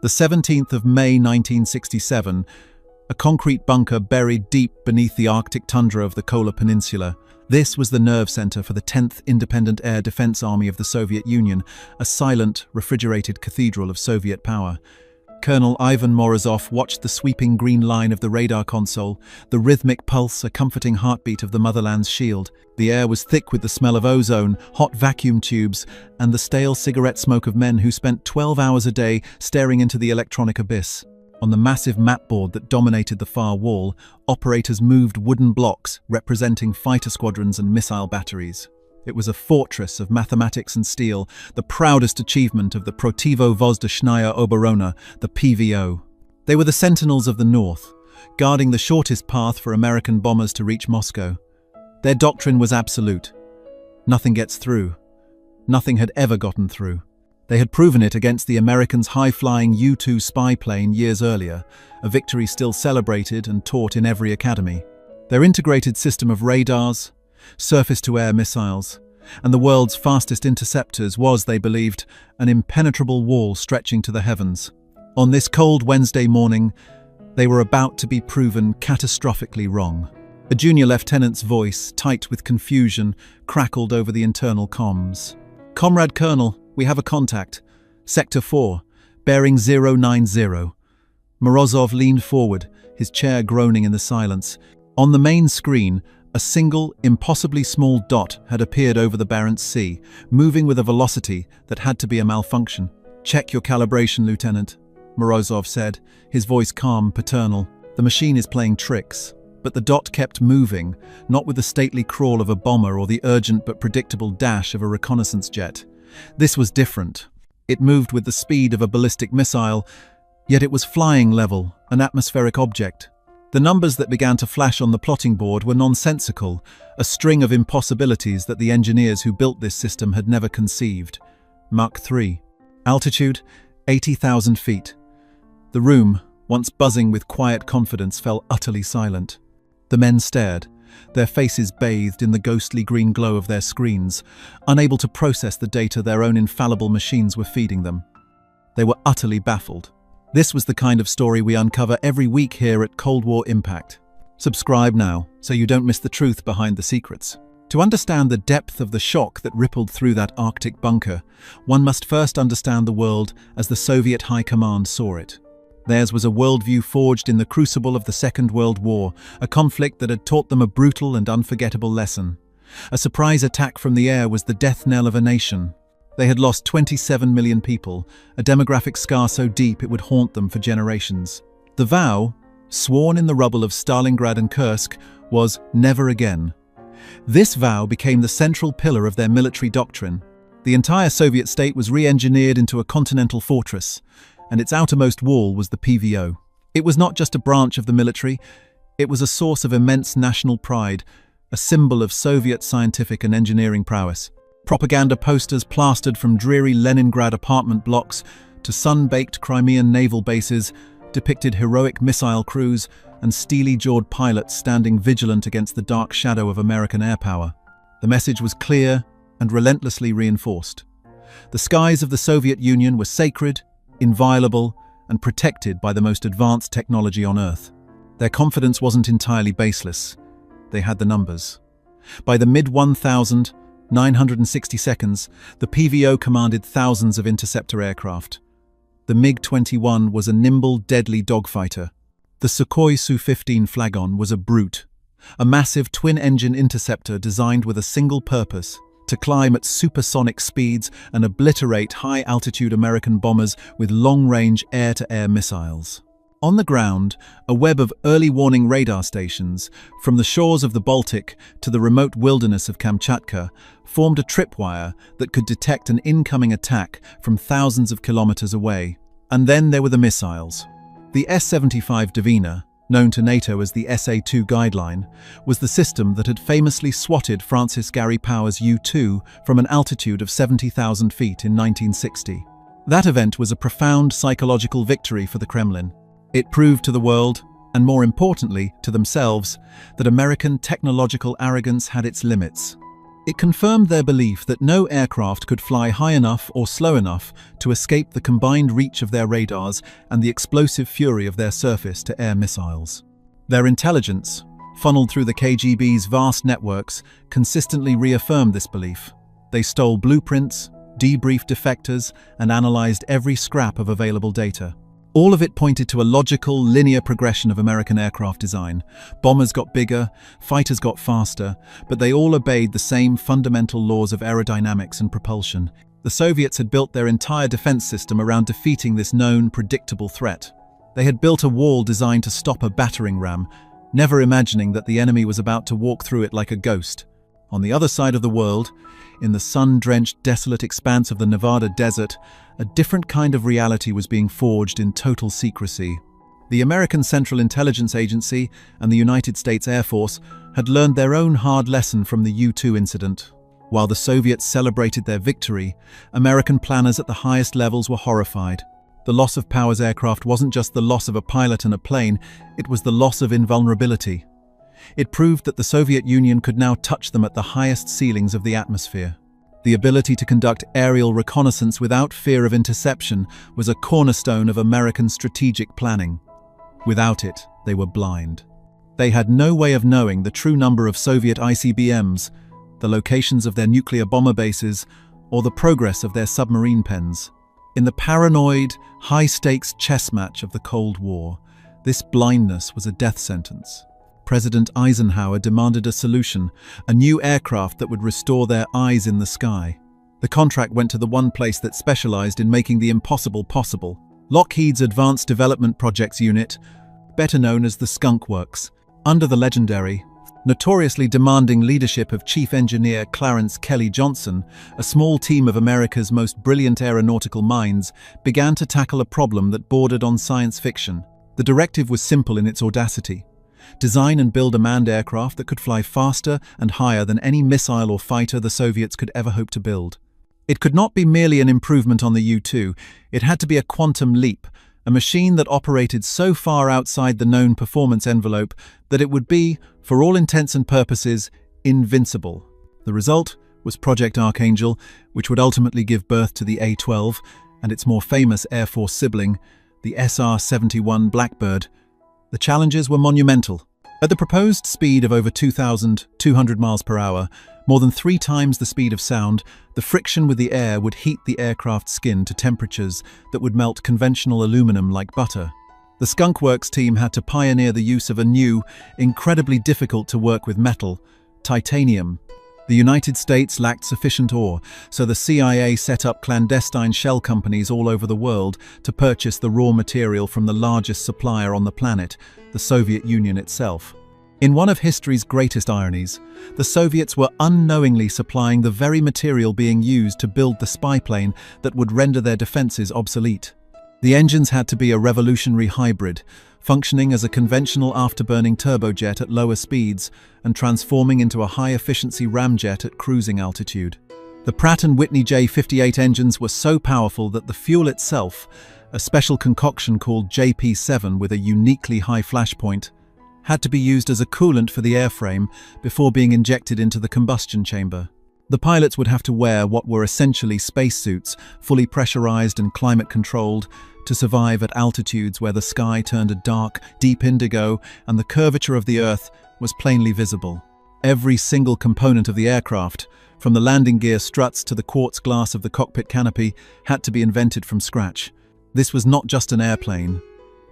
The 17th of May 1967, a concrete bunker buried deep beneath the Arctic tundra of the Kola Peninsula. This was the nerve center for the 10th Independent Air Defense Army of the Soviet Union, a silent, refrigerated cathedral of Soviet power. Colonel Ivan Morozov watched the sweeping green line of the radar console, the rhythmic pulse, a comforting heartbeat of the motherland's shield. The air was thick with the smell of ozone, hot vacuum tubes, and the stale cigarette smoke of men who spent 12 hours a day staring into the electronic abyss. On the massive mapboard that dominated the far wall, operators moved wooden blocks representing fighter squadrons and missile batteries. It was a fortress of mathematics and steel, the proudest achievement of the Protivo-Vozdushnaya Oborona, the PVO. They were the sentinels of the north, guarding the shortest path for American bombers to reach Moscow. Their doctrine was absolute. Nothing gets through. Nothing had ever gotten through. They had proven it against the Americans' high-flying U-2 spy plane years earlier, a victory still celebrated and taught in every academy. Their integrated system of radars, surface-to-air missiles, and the world's fastest interceptors was, they believed, an impenetrable wall stretching to the heavens. On this cold Wednesday morning, they were about to be proven catastrophically wrong. A junior lieutenant's voice, tight with confusion, crackled over the internal comms. "Comrade Colonel, we have a contact. Sector 4, bearing 090. Morozov leaned forward, his chair groaning in the silence. On the main screen, a single, impossibly small dot had appeared over the Barents Sea, moving with a velocity that had to be a malfunction. "Check your calibration, Lieutenant," Morozov said, his voice calm, paternal. "The machine is playing tricks." But the dot kept moving, not with the stately crawl of a bomber or the urgent but predictable dash of a reconnaissance jet. This was different. It moved with the speed of a ballistic missile, yet it was flying level, an atmospheric object. The numbers that began to flash on the plotting board were nonsensical, a string of impossibilities that the engineers who built this system had never conceived. Mach 3. Altitude, 80,000 feet. The room, once buzzing with quiet confidence, fell utterly silent. The men stared, their faces bathed in the ghostly green glow of their screens, unable to process the data their own infallible machines were feeding them. They were utterly baffled. This was the kind of story we uncover every week here at Cold War Impact. Subscribe now, so you don't miss the truth behind the secrets. To understand the depth of the shock that rippled through that Arctic bunker, one must first understand the world as the Soviet High Command saw it. Theirs was a worldview forged in the crucible of the Second World War, a conflict that had taught them a brutal and unforgettable lesson. A surprise attack from the air was the death knell of a nation. They had lost 27 million people, a demographic scar so deep it would haunt them for generations. The vow, sworn in the rubble of Stalingrad and Kursk, was never again. This vow became the central pillar of their military doctrine. The entire Soviet state was re-engineered into a continental fortress, and its outermost wall was the PVO. It was not just a branch of the military, it was a source of immense national pride, a symbol of Soviet scientific and engineering prowess. Propaganda posters plastered from dreary Leningrad apartment blocks to sun-baked Crimean naval bases depicted heroic missile crews and steely-jawed pilots standing vigilant against the dark shadow of American air power. The message was clear and relentlessly reinforced. The skies of the Soviet Union were sacred, inviolable, and protected by the most advanced technology on Earth. Their confidence wasn't entirely baseless. They had the numbers. By the mid-1960s, the PVO commanded thousands of interceptor aircraft. The MiG-21 was a nimble, deadly dogfighter. The Sukhoi Su-15 Flagon was a brute, a massive twin-engine interceptor designed with a single purpose: to climb at supersonic speeds and obliterate high-altitude American bombers with long-range air-to-air missiles. On the ground, a web of early warning radar stations, from the shores of the Baltic to the remote wilderness of Kamchatka, formed a tripwire that could detect an incoming attack from thousands of kilometers away. And then there were the missiles. The S-75 Dvina, known to NATO as the SA-2 guideline, was the system that had famously swatted Francis Gary Powers' U-2 from an altitude of 70,000 feet in 1960. That event was a profound psychological victory for the Kremlin. It proved to the world, and more importantly, to themselves, that American technological arrogance had its limits. It confirmed their belief that no aircraft could fly high enough or slow enough to escape the combined reach of their radars and the explosive fury of their surface-to-air missiles. Their intelligence, funneled through the KGB's vast networks, consistently reaffirmed this belief. They stole blueprints, debriefed defectors, and analyzed every scrap of available data. All of it pointed to a logical, linear progression of American aircraft design. Bombers got bigger, fighters got faster, but they all obeyed the same fundamental laws of aerodynamics and propulsion. The Soviets had built their entire defense system around defeating this known, predictable threat. They had built a wall designed to stop a battering ram, never imagining that the enemy was about to walk through it like a ghost. On the other side of the world, in the sun-drenched, desolate expanse of the Nevada desert, a different kind of reality was being forged in total secrecy. The American Central Intelligence Agency and the United States Air Force had learned their own hard lesson from the U-2 incident. While the Soviets celebrated their victory, American planners at the highest levels were horrified. The loss of Powers aircraft wasn't just the loss of a pilot and a plane, it was the loss of invulnerability. It proved that the Soviet Union could now touch them at the highest ceilings of the atmosphere. The ability to conduct aerial reconnaissance without fear of interception was a cornerstone of American strategic planning. Without it, they were blind. They had no way of knowing the true number of Soviet ICBMs, the locations of their nuclear bomber bases, or the progress of their submarine pens. In the paranoid, high-stakes chess match of the Cold War, this blindness was a death sentence. President Eisenhower demanded a solution, a new aircraft that would restore their eyes in the sky. The contract went to the one place that specialized in making the impossible possible. Lockheed's Advanced Development Projects Unit, better known as the Skunk Works. Under the legendary, notoriously demanding leadership of Chief Engineer Clarence Kelly Johnson, a small team of America's most brilliant aeronautical minds began to tackle a problem that bordered on science fiction. The directive was simple in its audacity. Design and build a manned aircraft that could fly faster and higher than any missile or fighter the Soviets could ever hope to build. It could not be merely an improvement on the U-2, it had to be a quantum leap, a machine that operated so far outside the known performance envelope that it would be, for all intents and purposes, invincible. The result was Project Archangel, which would ultimately give birth to the A-12 and its more famous Air Force sibling, the SR-71 Blackbird. The challenges were monumental. At the proposed speed of over 2,200 miles per hour, more than 3 times the speed of sound, the friction with the air would heat the aircraft's skin to temperatures that would melt conventional aluminum like butter. The Skunk Works team had to pioneer the use of a new, incredibly difficult to work with metal, titanium. The United States lacked sufficient ore, so the CIA set up clandestine shell companies all over the world to purchase the raw material from the largest supplier on the planet, the Soviet Union itself. In one of history's greatest ironies, the Soviets were unknowingly supplying the very material being used to build the spy plane that would render their defenses obsolete. The engines had to be a revolutionary hybrid, functioning as a conventional afterburning turbojet at lower speeds and transforming into a high-efficiency ramjet at cruising altitude. The Pratt & Whitney J58 engines were so powerful that the fuel itself, a special concoction called JP7 with a uniquely high flash point, had to be used as a coolant for the airframe before being injected into the combustion chamber. The pilots would have to wear what were essentially spacesuits, fully pressurized and climate-controlled, to survive at altitudes where the sky turned a dark, deep indigo and the curvature of the Earth was plainly visible. Every single component of the aircraft, from the landing gear struts to the quartz glass of the cockpit canopy, had to be invented from scratch. This was not just an airplane.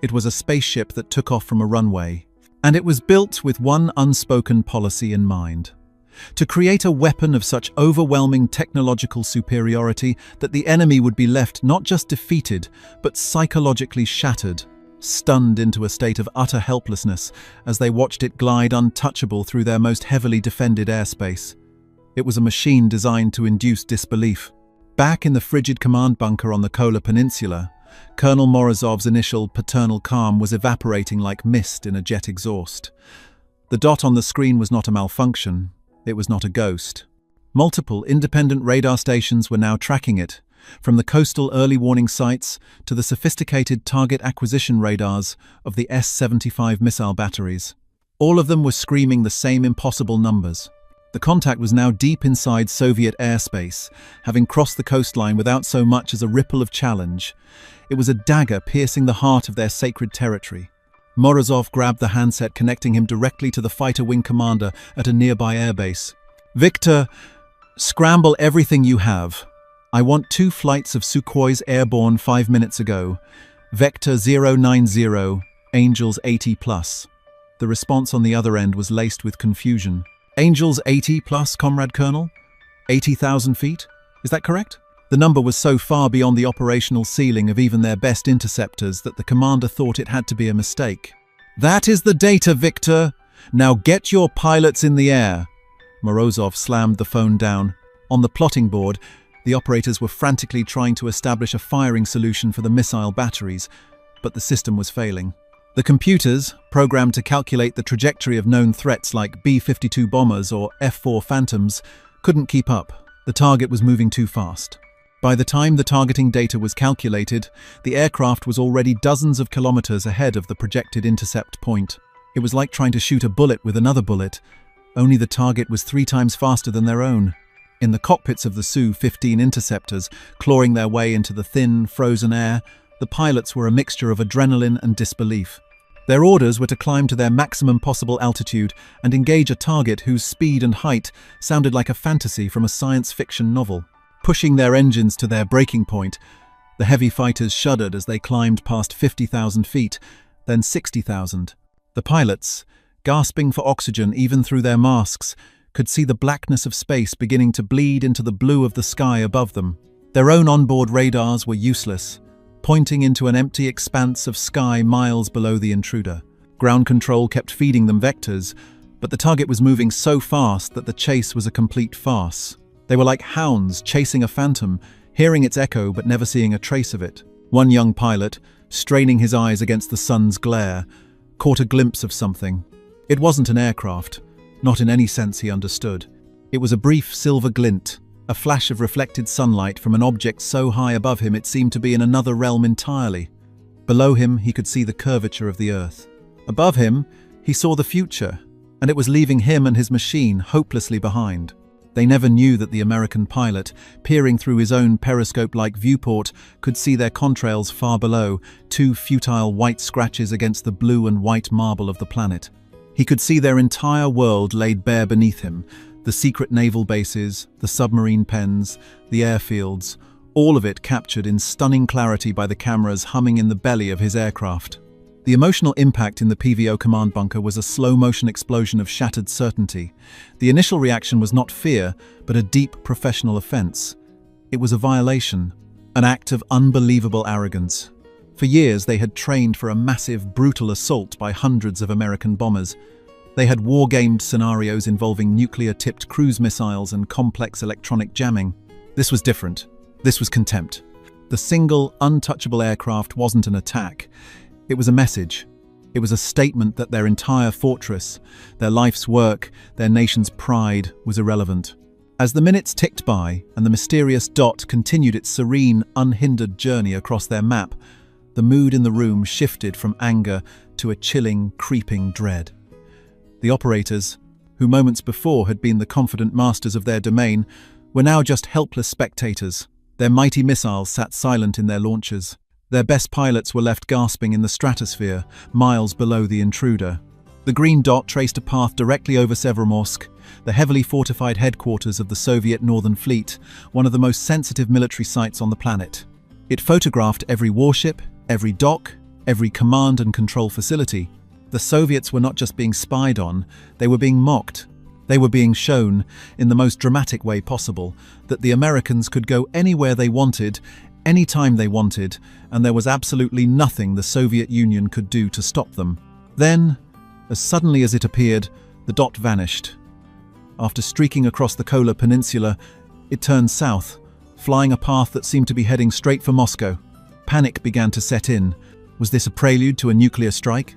It was a spaceship that took off from a runway. And it was built with one unspoken policy in mind: to create a weapon of such overwhelming technological superiority that the enemy would be left not just defeated, but psychologically shattered, stunned into a state of utter helplessness as they watched it glide untouchable through their most heavily defended airspace. It was a machine designed to induce disbelief. Back in the frigid command bunker on the Kola Peninsula, Colonel Morozov's initial paternal calm was evaporating like mist in a jet exhaust. The dot on the screen was not a malfunction. It was not a ghost. Multiple independent radar stations were now tracking it, from the coastal early warning sites to the sophisticated target acquisition radars of the S-75 missile batteries. All of them were screaming the same impossible numbers. The contact was now deep inside Soviet airspace, having crossed the coastline without so much as a ripple of challenge. It was a dagger piercing the heart of their sacred territory. Morozov grabbed the handset, connecting him directly to the fighter wing commander at a nearby airbase. "Victor, scramble everything you have. I want 2 flights of Sukhois airborne 5 minutes ago. Vector 090, Angels 80+. The response on the other end was laced with confusion. "Angels 80+, Comrade Colonel? 80,000 feet? Is that correct?" The number was so far beyond the operational ceiling of even their best interceptors that the commander thought it had to be a mistake. "That is the data, Victor. Now get your pilots in the air." Morozov slammed the phone down. On the plotting board, the operators were frantically trying to establish a firing solution for the missile batteries, but the system was failing. The computers, programmed to calculate the trajectory of known threats like B-52 bombers or F-4 Phantoms, couldn't keep up. The target was moving too fast. By the time the targeting data was calculated, the aircraft was already dozens of kilometers ahead of the projected intercept point. It was like trying to shoot a bullet with another bullet, only the target was 3 times faster than their own. In the cockpits of the Su-15 interceptors, clawing their way into the thin, frozen air, the pilots were a mixture of adrenaline and disbelief. Their orders were to climb to their maximum possible altitude and engage a target whose speed and height sounded like a fantasy from a science fiction novel. Pushing their engines to their breaking point, the heavy fighters shuddered as they climbed past 50,000 feet, then 60,000. The pilots, gasping for oxygen even through their masks, could see the blackness of space beginning to bleed into the blue of the sky above them. Their own onboard radars were useless, pointing into an empty expanse of sky miles below the intruder. Ground control kept feeding them vectors, but the target was moving so fast that the chase was a complete farce. They were like hounds chasing a phantom, hearing its echo but never seeing a trace of it. One young pilot, straining his eyes against the sun's glare, caught a glimpse of something. It wasn't an aircraft, not in any sense he understood. It was a brief silver glint, a flash of reflected sunlight from an object so high above him it seemed to be in another realm entirely. Below him, he could see the curvature of the Earth. Above him, he saw the future, and it was leaving him and his machine hopelessly behind. They never knew that the American pilot, peering through his own periscope-like viewport, could see their contrails far below, 2 futile white scratches against the blue and white marble of the planet. He could see their entire world laid bare beneath him, the secret naval bases, the submarine pens, the airfields, all of it captured in stunning clarity by the cameras humming in the belly of his aircraft. The emotional impact in the PVO command bunker was a slow-motion explosion of shattered certainty. The initial reaction was not fear, but a deep professional offense. It was a violation, an act of unbelievable arrogance. For years they had trained for a massive, brutal assault by hundreds of American bombers. They had war-gamed scenarios involving nuclear-tipped cruise missiles and complex electronic jamming. This was different. This was contempt. The single, untouchable aircraft wasn't an attack. It was a message. It was a statement that their entire fortress, their life's work, their nation's pride was irrelevant. As the minutes ticked by and the mysterious dot continued its serene, unhindered journey across their map, the mood in the room shifted from anger to a chilling, creeping dread. The operators, who moments before had been the confident masters of their domain, were now just helpless spectators. Their mighty missiles sat silent in their launchers. Their best pilots were left gasping in the stratosphere, miles below the intruder. The green dot traced a path directly over Severomorsk, the heavily fortified headquarters of the Soviet Northern Fleet, one of the most sensitive military sites on the planet. It photographed every warship, every dock, every command and control facility. The Soviets were not just being spied on, they were being mocked. They were being shown, in the most dramatic way possible, that the Americans could go anywhere they wanted, anytime they wanted, and there was absolutely nothing the Soviet Union could do to stop them. Then, as suddenly as it appeared, the dot vanished. After streaking across the Kola Peninsula, it turned south, flying a path that seemed to be heading straight for Moscow. Panic began to set in. Was this a prelude to a nuclear strike?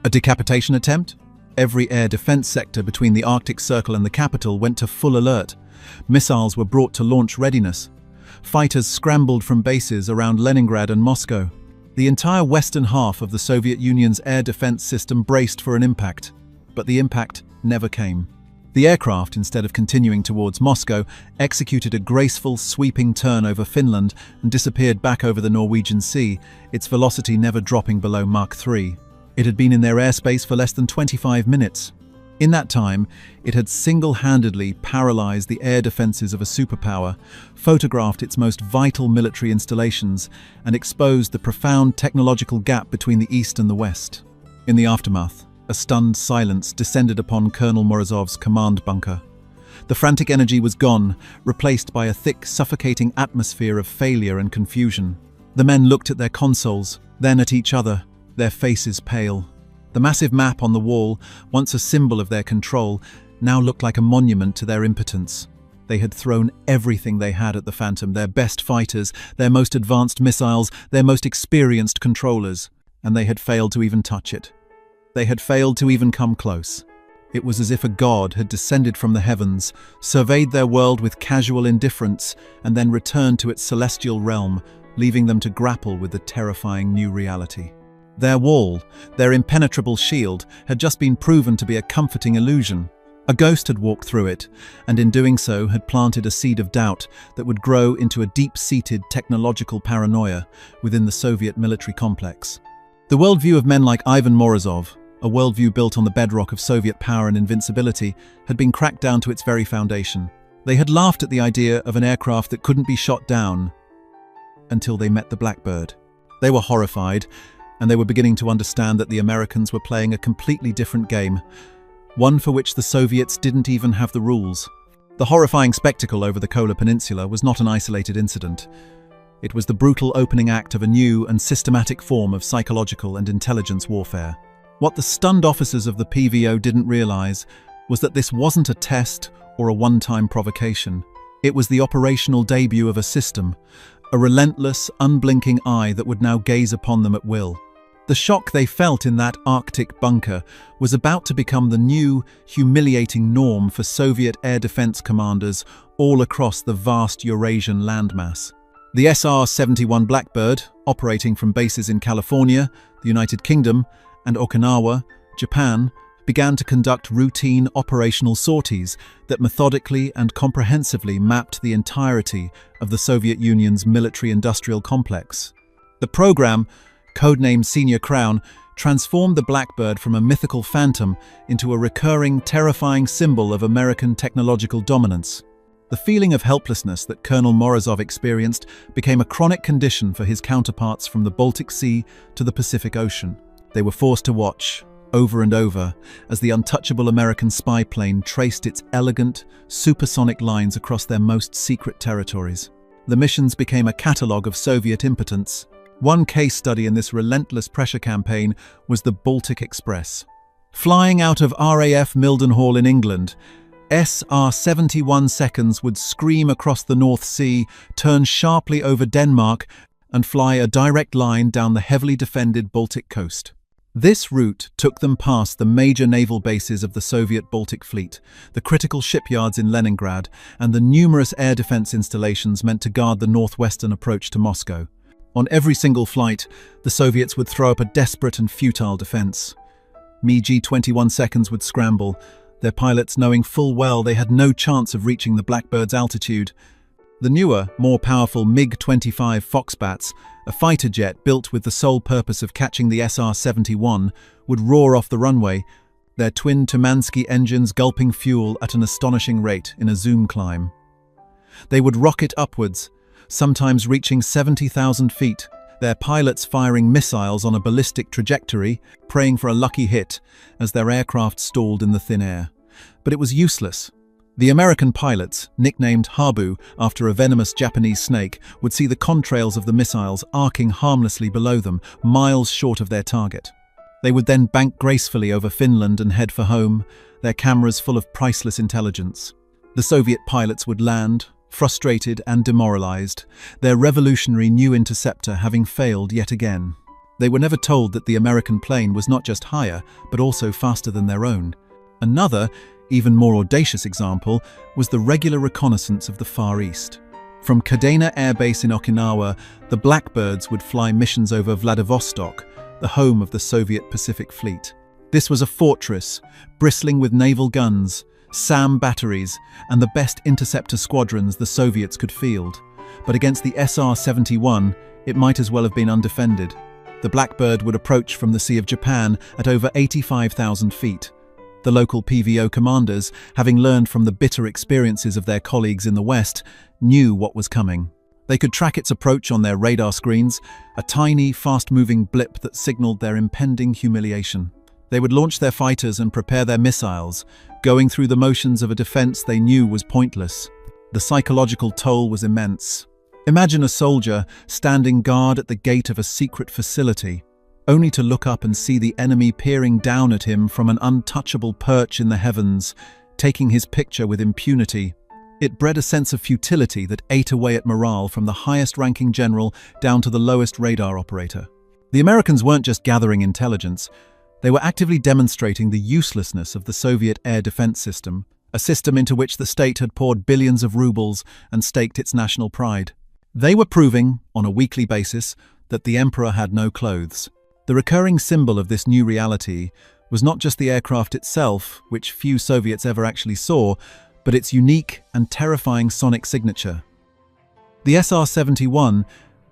A decapitation attempt? Every air defense sector between the Arctic Circle and the capital went to full alert. Missiles were brought to launch readiness. Fighters scrambled from bases around Leningrad and Moscow. The entire western half of the Soviet Union's air defense system braced for an impact, but the impact never came. The aircraft, instead of continuing towards Moscow, executed a graceful, sweeping turn over Finland and disappeared back over the Norwegian Sea, its velocity never dropping below Mach 3. It had been in their airspace for less than 25 minutes. In that time, it had single-handedly paralyzed the air defenses of a superpower, photographed its most vital military installations, and exposed the profound technological gap between the East and the West. In the aftermath, a stunned silence descended upon Colonel Morozov's command bunker. The frantic energy was gone, replaced by a thick, suffocating atmosphere of failure and confusion. The men looked at their consoles, then at each other, their faces pale. The massive map on the wall, once a symbol of their control, now looked like a monument to their impotence. They had thrown everything they had at the Phantom, their best fighters, their most advanced missiles, their most experienced controllers, and they had failed to even touch it. They had failed to even come close. It was as if a god had descended from the heavens, surveyed their world with casual indifference, and then returned to its celestial realm, leaving them to grapple with the terrifying new reality. Their wall, their impenetrable shield, had just been proven to be a comforting illusion. A ghost had walked through it, and in doing so had planted a seed of doubt that would grow into a deep-seated technological paranoia within the Soviet military complex. The worldview of men like Ivan Morozov, a worldview built on the bedrock of Soviet power and invincibility, had been cracked down to its very foundation. They had laughed at the idea of an aircraft that couldn't be shot down until they met the Blackbird. They were horrified, and they were beginning to understand that the Americans were playing a completely different game, one for which the Soviets didn't even have the rules. The horrifying spectacle over the Kola Peninsula was not an isolated incident. It was the brutal opening act of a new and systematic form of psychological and intelligence warfare. What the stunned officers of the PVO didn't realize was that this wasn't a test or a one-time provocation. It was the operational debut of a system, a relentless, unblinking eye that would now gaze upon them at will. The shock they felt in that Arctic bunker was about to become the new, humiliating norm for Soviet air defense commanders all across the vast Eurasian landmass. The SR-71 Blackbird, operating from bases in California, the United Kingdom, and Okinawa, Japan, began to conduct routine operational sorties that methodically and comprehensively mapped the entirety of the Soviet Union's military-industrial complex. The program, codenamed Senior Crown, transformed the Blackbird from a mythical phantom into a recurring, terrifying symbol of American technological dominance. The feeling of helplessness that Colonel Morozov experienced became a chronic condition for his counterparts from the Baltic Sea to the Pacific Ocean. They were forced to watch, over and over, as the untouchable American spy plane traced its elegant, supersonic lines across their most secret territories. The missions became a catalogue of Soviet impotence. One case study in this relentless pressure campaign was the Baltic Express. Flying out of RAF Mildenhall in England, SR-71 seconds would scream across the North Sea, turn sharply over Denmark, and fly a direct line down the heavily defended Baltic coast. This route took them past the major naval bases of the Soviet Baltic Fleet, the critical shipyards in Leningrad, and the numerous air defense installations meant to guard the northwestern approach to Moscow. On every single flight, the Soviets would throw up a desperate and futile defense. MiG-21 seconds would scramble, their pilots knowing full well they had no chance of reaching the Blackbird's altitude. The newer, more powerful MiG-25 Foxbats, a fighter jet built with the sole purpose of catching the SR-71, would roar off the runway, their twin Tumansky engines gulping fuel at an astonishing rate in a zoom climb. They would rocket upwards, sometimes reaching 70,000 feet, their pilots firing missiles on a ballistic trajectory, praying for a lucky hit as their aircraft stalled in the thin air. But it was useless. The American pilots, nicknamed Habu after a venomous Japanese snake, would see the contrails of the missiles arcing harmlessly below them, miles short of their target. They would then bank gracefully over Finland and head for home, their cameras full of priceless intelligence. The Soviet pilots would land, frustrated and demoralized, their revolutionary new interceptor having failed yet again. They were never told that the American plane was not just higher, but also faster than their own. Another, even more audacious example was the regular reconnaissance of the Far East. From Kadena Air Base in Okinawa, the Blackbirds would fly missions over Vladivostok, the home of the Soviet Pacific Fleet. This was a fortress, bristling with naval guns, SAM batteries, and the best interceptor squadrons the Soviets could field. But against the SR-71, it might as well have been undefended. The Blackbird would approach from the Sea of Japan at over 85,000 feet. The local PVO commanders, having learned from the bitter experiences of their colleagues in the West, knew what was coming. They could track its approach on their radar screens, a tiny, fast-moving blip that signaled their impending humiliation. They would launch their fighters and prepare their missiles, going through the motions of a defense they knew was pointless. The psychological toll was immense. Imagine a soldier standing guard at the gate of a secret facility, only to look up and see the enemy peering down at him from an untouchable perch in the heavens, taking his picture with impunity. It bred a sense of futility that ate away at morale from the highest-ranking general down to the lowest radar operator. The Americans weren't just gathering intelligence, they were actively demonstrating the uselessness of the Soviet air defense system, a system into which the state had poured billions of rubles and staked its national pride. They were proving, on a weekly basis, that the emperor had no clothes. The recurring symbol of this new reality was not just the aircraft itself, which few Soviets ever actually saw, but its unique and terrifying sonic signature. The SR-71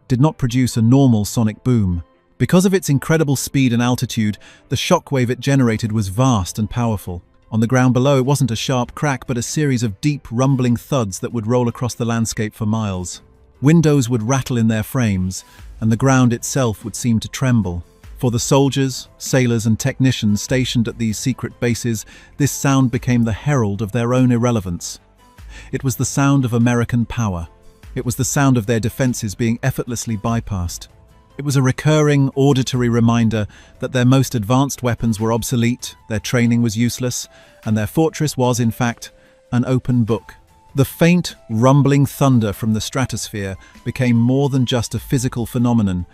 did not produce a normal sonic boom. Because of its incredible speed and altitude, the shockwave it generated was vast and powerful. On the ground below, it wasn't a sharp crack, but a series of deep, rumbling thuds that would roll across the landscape for miles. Windows would rattle in their frames, and the ground itself would seem to tremble. For the soldiers, sailors, and technicians stationed at these secret bases, this sound became the herald of their own irrelevance. It was the sound of American power. It was the sound of their defenses being effortlessly bypassed. It was a recurring, auditory reminder that their most advanced weapons were obsolete, their training was useless, and their fortress was, in fact, an open book. The faint, rumbling thunder from the stratosphere became more than just a physical phenomenon.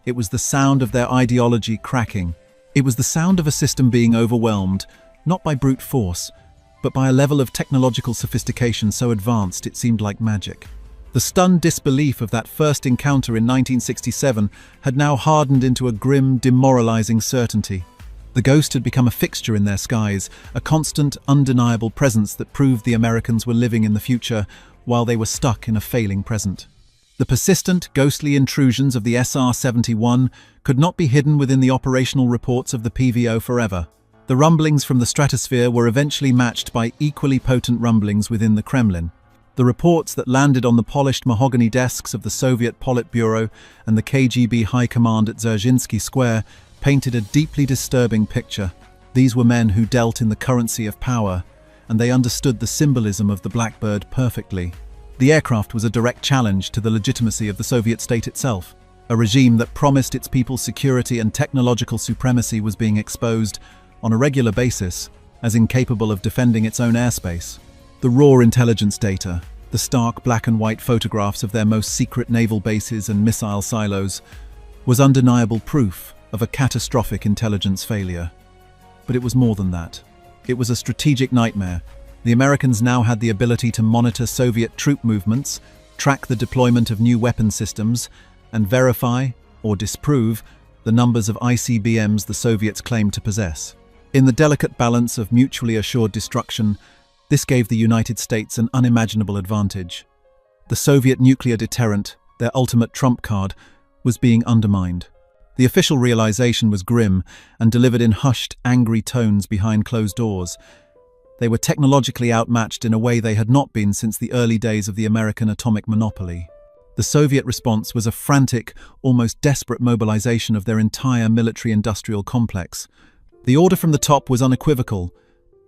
It was the sound of their ideology cracking. It was the sound of a system being overwhelmed, not by brute force, but by a level of technological sophistication so advanced it seemed like magic. The stunned disbelief of that first encounter in 1967 had now hardened into a grim, demoralizing certainty. The ghost had become a fixture in their skies, a constant, undeniable presence that proved the Americans were living in the future while they were stuck in a failing present. The persistent, ghostly intrusions of the SR-71 could not be hidden within the operational reports of the PVO forever. The rumblings from the stratosphere were eventually matched by equally potent rumblings within the Kremlin. The reports that landed on the polished mahogany desks of the Soviet Politburo and the KGB High Command at Dzerzhinsky Square painted a deeply disturbing picture. These were men who dealt in the currency of power, and they understood the symbolism of the Blackbird perfectly. The aircraft was a direct challenge to the legitimacy of the Soviet state itself. A regime that promised its people security and technological supremacy was being exposed on a regular basis as incapable of defending its own airspace. The raw intelligence data, the stark black and white photographs of their most secret naval bases and missile silos, was undeniable proof of a catastrophic intelligence failure. But it was more than that. It was a strategic nightmare. The Americans now had the ability to monitor Soviet troop movements, track the deployment of new weapon systems, and verify, or disprove, the numbers of ICBMs the Soviets claimed to possess. In the delicate balance of mutually assured destruction, this gave the United States an unimaginable advantage. The Soviet nuclear deterrent, their ultimate trump card, was being undermined. The official realization was grim and delivered in hushed, angry tones behind closed doors. They were technologically outmatched in a way they had not been since the early days of the American atomic monopoly. The Soviet response was a frantic, almost desperate mobilization of their entire military-industrial complex. The order from the top was unequivocal: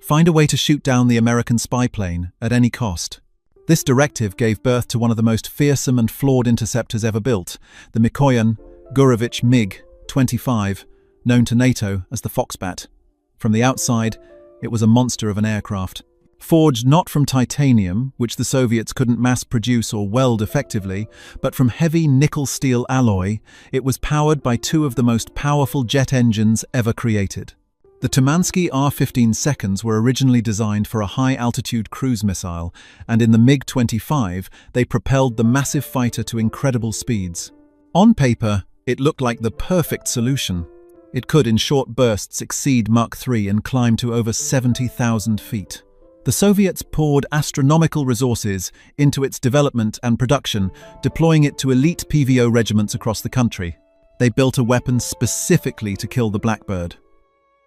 find a way to shoot down the American spy plane at any cost. This directive gave birth to one of the most fearsome and flawed interceptors ever built, the Mikoyan Gurevich MiG-25, known to NATO as the Foxbat. From the outside, it was a monster of an aircraft. Forged not from titanium, which the Soviets couldn't mass-produce or weld effectively, but from heavy nickel-steel alloy, it was powered by two of the most powerful jet engines ever created. The Tumansky R-15 seconds were originally designed for a high-altitude cruise missile, and in the MiG-25, they propelled the massive fighter to incredible speeds. On paper, it looked like the perfect solution. It could, in short bursts, exceed Mach 3 and climb to over 70,000 feet. The Soviets poured astronomical resources into its development and production, deploying it to elite PVO regiments across the country. They built a weapon specifically to kill the Blackbird.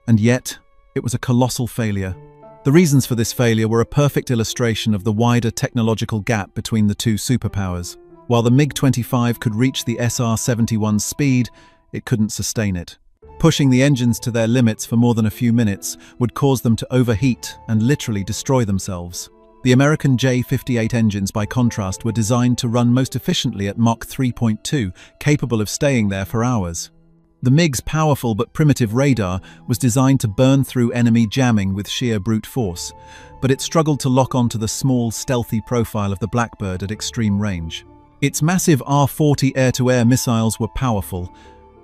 And yet, it was a colossal failure. The reasons for this failure were a perfect illustration of the wider technological gap between the two superpowers. While the MiG-25 could reach the SR-71's speed, it couldn't sustain it. Pushing the engines to their limits for more than a few minutes would cause them to overheat and literally destroy themselves. The American J-58 engines, by contrast, were designed to run most efficiently at Mach 3.2, capable of staying there for hours. The MiG's powerful but primitive radar was designed to burn through enemy jamming with sheer brute force, but it struggled to lock onto the small, stealthy profile of the Blackbird at extreme range. Its massive R-40 air-to-air missiles were powerful,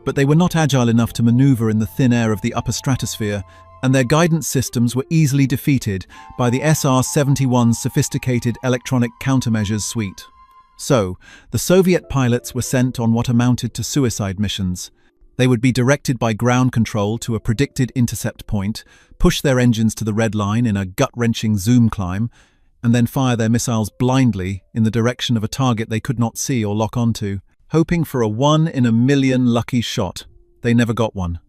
but they were not agile enough to maneuver in the thin air of the upper stratosphere, and their guidance systems were easily defeated by the SR-71's sophisticated electronic countermeasures suite. So, the Soviet pilots were sent on what amounted to suicide missions. They would be directed by ground control to a predicted intercept point, push their engines to the red line in a gut-wrenching zoom climb, and then fire their missiles blindly in the direction of a target they could not see or lock onto, hoping for a one-in-a-million lucky shot. They never got one.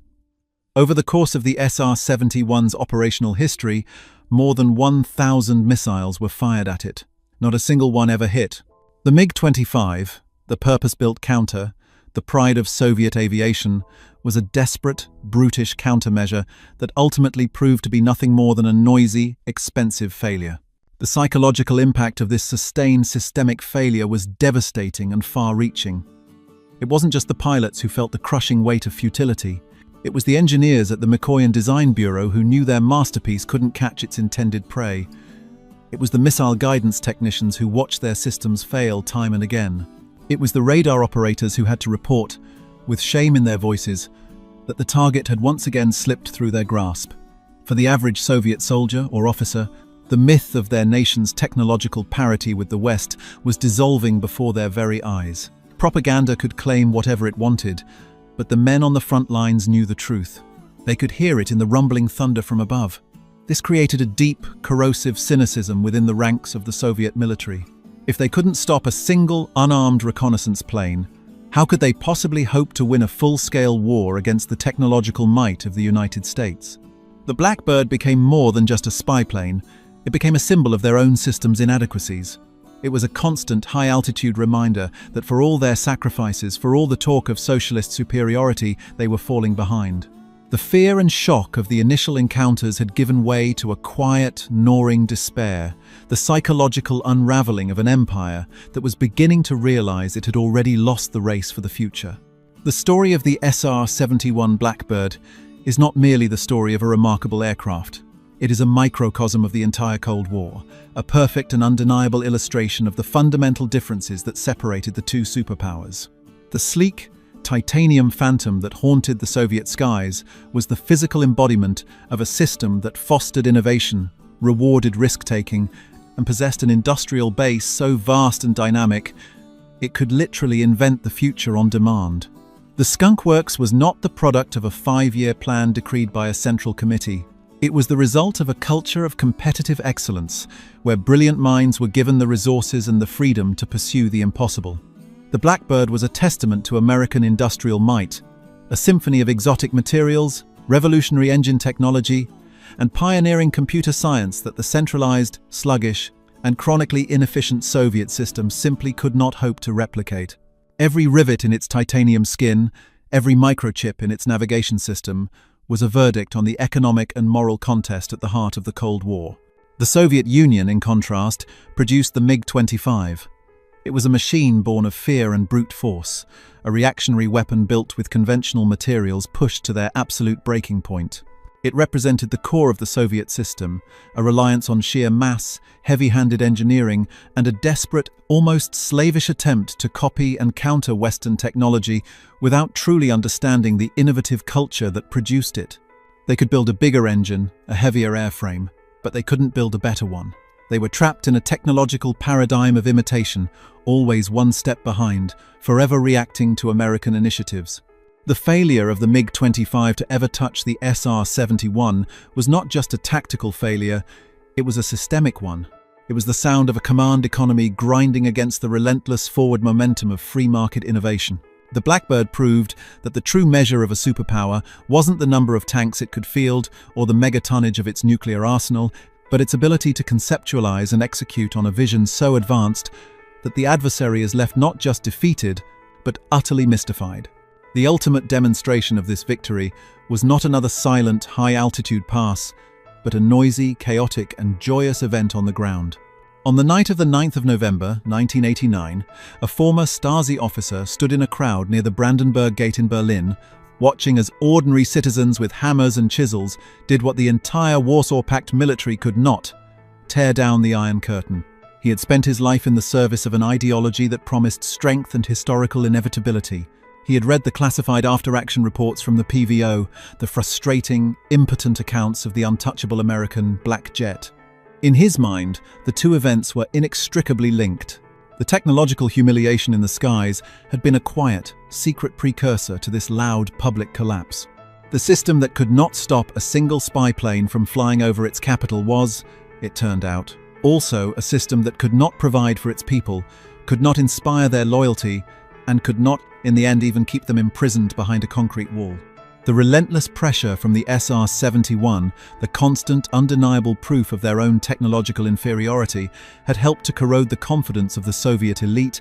Over the course of the SR-71's operational history, more than 1,000 missiles were fired at it. Not a single one ever hit. The MiG-25, the purpose-built counter, the pride of Soviet aviation, was a desperate, brutish countermeasure that ultimately proved to be nothing more than a noisy, expensive failure. The psychological impact of this sustained systemic failure was devastating and far-reaching. It wasn't just the pilots who felt the crushing weight of futility. It was the engineers at the Mikoyan Design Bureau who knew their masterpiece couldn't catch its intended prey. It was the missile guidance technicians who watched their systems fail time and again. It was the radar operators who had to report, with shame in their voices, that the target had once again slipped through their grasp. For the average Soviet soldier or officer, the myth of their nation's technological parity with the West was dissolving before their very eyes. Propaganda could claim whatever it wanted, but the men on the front lines knew the truth. They could hear it in the rumbling thunder from above. This created a deep, corrosive cynicism within the ranks of the Soviet military. If they couldn't stop a single, unarmed reconnaissance plane, how could they possibly hope to win a full-scale war against the technological might of the United States? The Blackbird became more than just a spy plane. It became a symbol of their own system's inadequacies. It was a constant, high-altitude reminder that for all their sacrifices, for all the talk of socialist superiority, they were falling behind. The fear and shock of the initial encounters had given way to a quiet, gnawing despair, the psychological unraveling of an empire that was beginning to realize it had already lost the race for the future. The story of the SR-71 Blackbird is not merely the story of a remarkable aircraft. It is a microcosm of the entire Cold War, a perfect and undeniable illustration of the fundamental differences that separated the two superpowers. The sleek, titanium phantom that haunted the Soviet skies was the physical embodiment of a system that fostered innovation, rewarded risk-taking, and possessed an industrial base so vast and dynamic, it could literally invent the future on demand. The Skunk Works was not the product of a 5-year plan decreed by a central committee. It was the result of a culture of competitive excellence, where brilliant minds were given the resources and the freedom to pursue the impossible. The Blackbird was a testament to American industrial might, a symphony of exotic materials, revolutionary engine technology, and pioneering computer science that the centralized, sluggish, and chronically inefficient Soviet system simply could not hope to replicate. Every rivet in its titanium skin, every microchip in its navigation system, was a verdict on the economic and moral contest at the heart of the Cold War. The Soviet Union, in contrast, produced the MiG-25. It was a machine born of fear and brute force, a reactionary weapon built with conventional materials pushed to their absolute breaking point. It represented the core of the Soviet system, a reliance on sheer mass, heavy-handed engineering, and a desperate, almost slavish attempt to copy and counter Western technology without truly understanding the innovative culture that produced it. They could build a bigger engine, a heavier airframe, but they couldn't build a better one. They were trapped in a technological paradigm of imitation, always one step behind, forever reacting to American initiatives. The failure of the MiG-25 to ever touch the SR-71 was not just a tactical failure, It was a systemic one. It was the sound of a command economy grinding against the relentless forward momentum of free market innovation. The Blackbird proved that the true measure of a superpower wasn't the number of tanks it could field or the megatonnage of its nuclear arsenal, but its ability to conceptualize and execute on a vision so advanced that the adversary is left not just defeated, but utterly mystified. The ultimate demonstration of this victory was not another silent, high-altitude pass, but a noisy, chaotic, and joyous event on the ground. On the night of the 9th of November, 1989, a former Stasi officer stood in a crowd near the Brandenburg Gate in Berlin, watching as ordinary citizens with hammers and chisels did what the entire Warsaw Pact military could not: tear down the Iron Curtain. He had spent his life in the service of an ideology that promised strength and historical inevitability. He had read the classified after-action reports from the PVO, the frustrating, impotent accounts of the untouchable American Black Jet. In his mind, the two events were inextricably linked. The technological humiliation in the skies had been a quiet, secret precursor to this loud public collapse. The system that could not stop a single spy plane from flying over its capital was, it turned out, also a system that could not provide for its people, could not inspire their loyalty, and could not, in the end, even keep them imprisoned behind a concrete wall. The relentless pressure from the SR-71, the constant, undeniable proof of their own technological inferiority, had helped to corrode the confidence of the Soviet elite,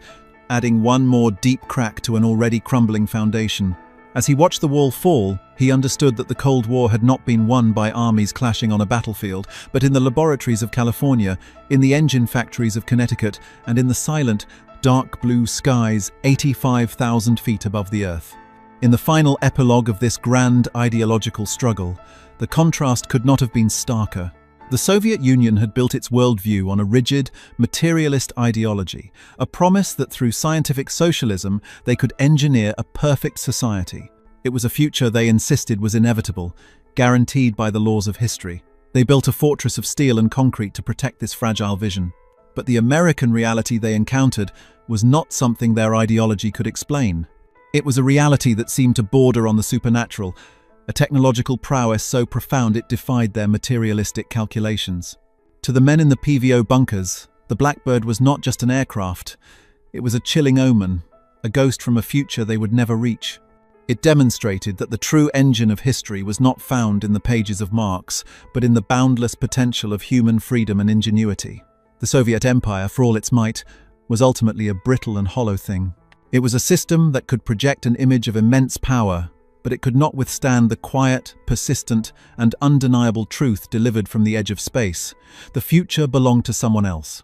adding one more deep crack to an already crumbling foundation. As he watched the wall fall, he understood that the Cold War had not been won by armies clashing on a battlefield, but in the laboratories of California, in the engine factories of Connecticut, and in the silent, dark blue skies 85,000 feet above the Earth. In the final epilogue of this grand ideological struggle, the contrast could not have been starker. The Soviet Union had built its worldview on a rigid, materialist ideology, a promise that through scientific socialism they could engineer a perfect society. It was a future they insisted was inevitable, guaranteed by the laws of history. They built a fortress of steel and concrete to protect this fragile vision. But the American reality they encountered was not something their ideology could explain. It was a reality that seemed to border on the supernatural, a technological prowess so profound it defied their materialistic calculations. To the men in the PVO bunkers, the Blackbird was not just an aircraft. It was a chilling omen, a ghost from a future they would never reach. It demonstrated that the true engine of history was not found in the pages of Marx, but in the boundless potential of human freedom and ingenuity. The Soviet Empire, for all its might, was ultimately a brittle and hollow thing. It was a system that could project an image of immense power, but it could not withstand the quiet, persistent, and undeniable truth delivered from the edge of space. The future belonged to someone else.